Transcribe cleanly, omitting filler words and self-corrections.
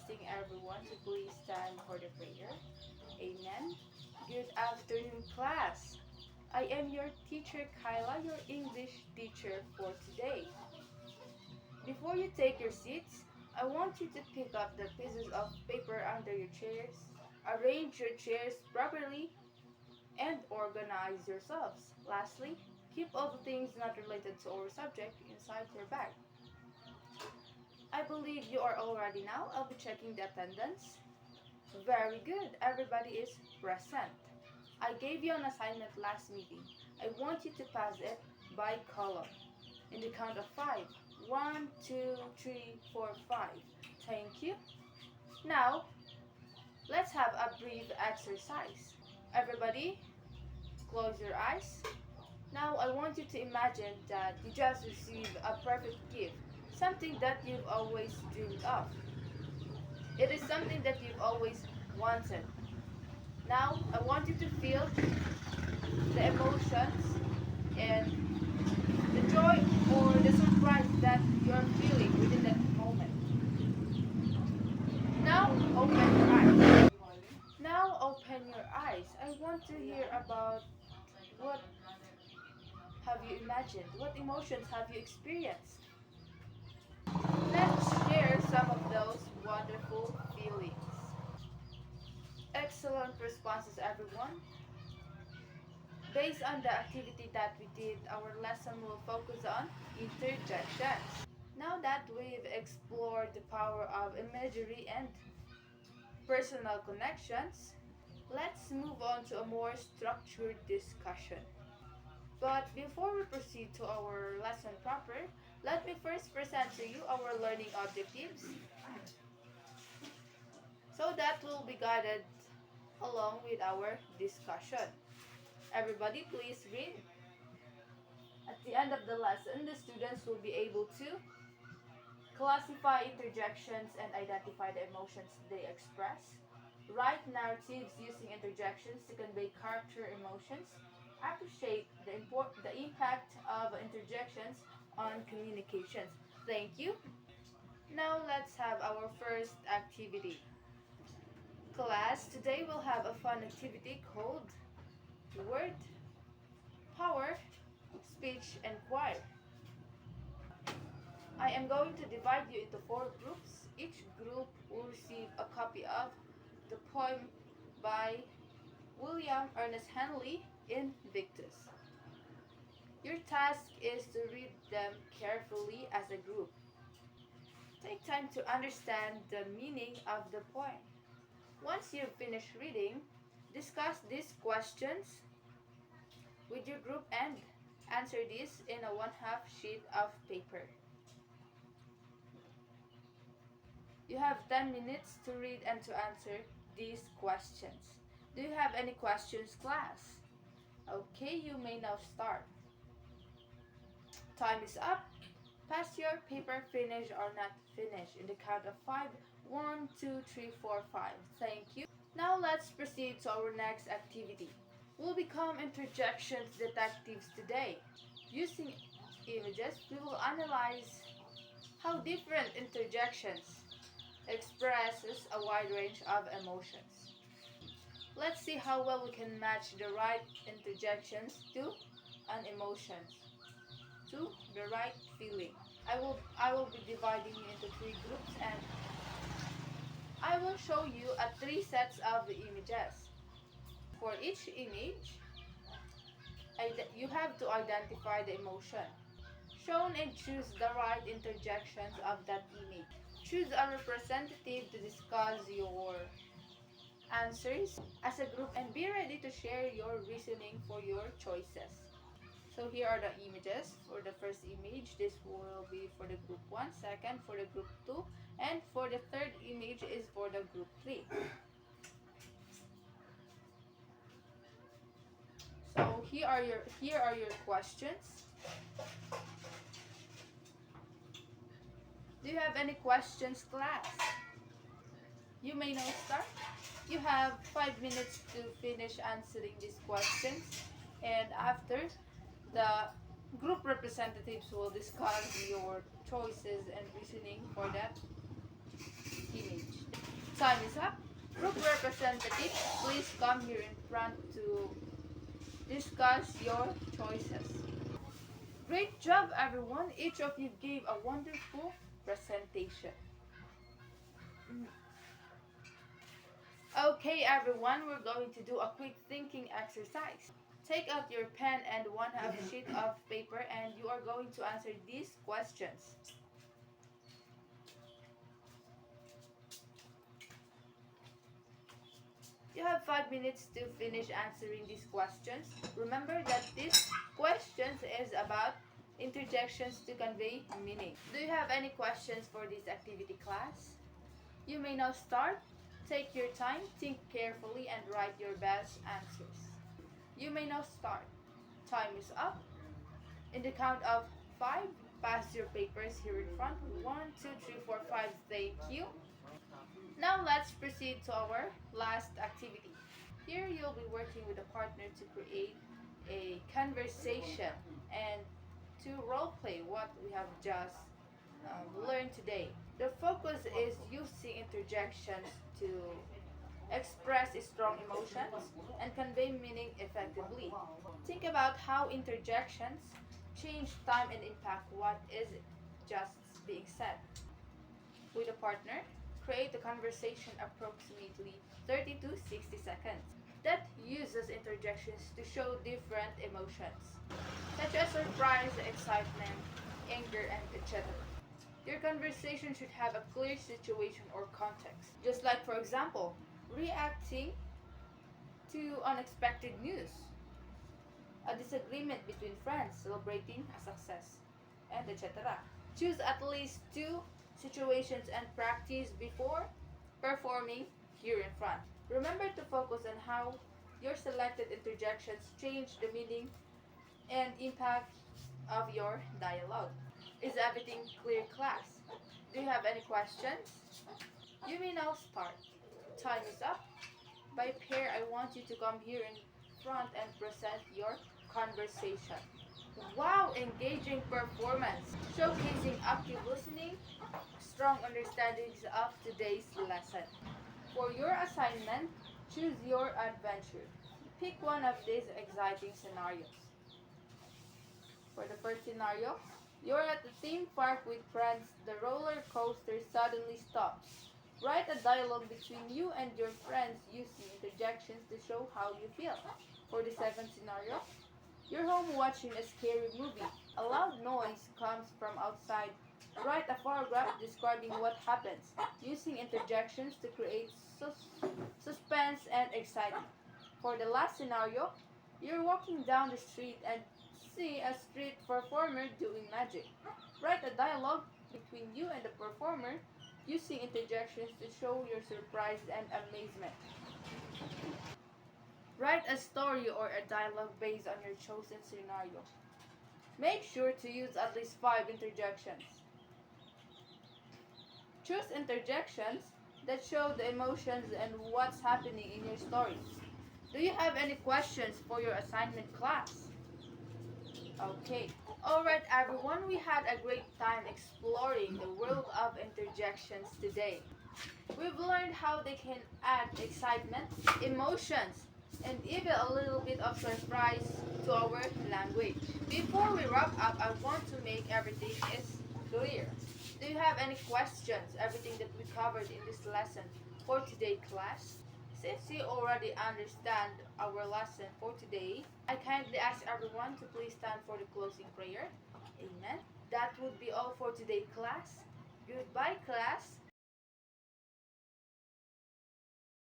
requesting everyone to please stand for the prayer. Amen. Good afternoon, class. I am your teacher, Kyla, your English teacher for today. Before you take your seats, I want you to pick up the pieces of paper under your chairs, arrange your chairs properly, and organize yourselves. Lastly, keep all the things not related to our subject inside your bag. I believe you are all ready now. I'll be checking the attendance. Very good. Everybody is present. I gave you an assignment last meeting. I want you to pass it by column. In the count of 5. 1, 2, 3, 4, 5. Thank you. Now, let's have a brief exercise. Everybody, close your eyes. Now, I want you to imagine that you just received a perfect gift, something that you've always dreamed of. It is something that you've always wanted. Now, I want you to feel the emotions and the joy or the surprise that you're feeling within that moment. Now, open your eyes. Now, open your eyes. I want to hear about what have you imagined? What emotions have you experienced? Let's share some of those wonderful feelings. Excellent responses, everyone. Based on the activity that we did, our lesson will focus on interjections. Now that we've explored the power of imagery and personal connections, let's move on to a more structured discussion. But before we proceed to our lesson proper, let me first present to you our learning objectives so that we'll be guided along with our discussion. Everybody, please read. At the end of the lesson, the students will be able to classify interjections and identify the emotions they express, write narratives using interjections to convey character emotions, appreciate the impact of interjections on communications. Thank you. Now let's have our first activity. Class, today we'll have a fun activity called Word, Power, Speech, and Choir. I am going to divide you into 4 groups. Each group will receive a copy of the poem by William Ernest Henley, Invictus. Your task is to read them carefully as a group. Take time to understand the meaning of the poem. Once you've finished reading, discuss these questions with your group and answer these in a 1/2 sheet of paper. You have 10 minutes to read and to answer these questions. Do you have any questions, class? Okay, you may now start. Time is up. Pass your paper, finish or not finish, in the count of 5. 1, 2, 3, 4, 5. Thank you. Now let's proceed to our next activity. We'll become interjections detectives today. Using images, we will analyze how different interjections expresses a wide range of emotions. Let's see how well we can match the right interjections to an emotion, to the right feeling. I will be dividing you into 3 groups and I will show you 3 sets of images. For each image, you have to identify the emotion shown and choose the right interjections of that image. Choose a representative to discuss your answers as a group and be ready to share your reasoning for your choices. So here are the images. For the first image, this will be for the group 1, second for the group 2, and for the third image is for the group 3. So here are your questions. Do you have any questions, class? You may now start. You have 5 minutes to finish answering these questions, and after, the group representatives will discuss your choices and reasoning for that image. Time is up. Group representative, please come here in front to discuss your choices. Great job, everyone. Each of you gave a wonderful presentation. Okay, everyone, we're going to do a quick thinking exercise. Take out your pen and one half sheet of paper, and you are going to answer these questions. You have 5 minutes to finish answering these questions. Remember that these questions is about interjections to convey meaning. Do you have any questions for this activity, class? You may now start. Take your time, think carefully, and write your best answers. You may now start. Time is up. In the count of 5, pass your papers here in front. 1, 2, 3, 4, 5. Thank you. Now let's proceed to our last activity. Here you'll be working with a partner to create a conversation and to role play what we have just learned today. The focus is using interjections to express strong emotions and convey meaning effectively. Think about how interjections change time and impact what is just being said. With a partner, create a conversation approximately 30 to 60 seconds that uses interjections to show different emotions, such as surprise, excitement, anger, and etc. Your conversation should have a clear situation or context, just like, for example, reacting to unexpected news, a disagreement between friends celebrating a success, and etc. Choose at least 2 situations and practice before performing here in front. Remember to focus on how your selected interjections change the meaning and impact of your dialogue. Is everything clear, class? Do you have any questions? You may now start. Time is up. By pair, I want you to come here in front and present your conversation. Wow, engaging performance, showcasing active listening, strong understandings of today's lesson. For your assignment, choose your adventure. Pick one of these exciting scenarios. For the first scenario, you're at the theme park with friends, the roller coaster suddenly stops. Write a dialogue between you and your friends using interjections to show how you feel. For the second scenario, you're home watching a scary movie. A loud noise comes from outside. Write a paragraph describing what happens, using interjections to create suspense and excitement. For the last scenario, you're walking down the street and see a street performer doing magic. Write a dialogue between you and the performer using interjections to show your surprise and amazement. Write a story or a dialogue based on your chosen scenario. Make sure to use at least 5 interjections. Choose interjections that show the emotions and what's happening in your story. Do you have any questions for your assignment, class? Okay. Alright, everyone, we had a great time exploring the world of interjections today. We've learned how they can add excitement, emotions, and even a little bit of surprise to our language. Before we wrap up, I want to make everything is clear. Do you have any questions, everything that we covered in this lesson for today, class? Since you already understand our lesson for today, I kindly ask everyone to please stand for the closing prayer. Amen. That would be all for today, class. Goodbye, class.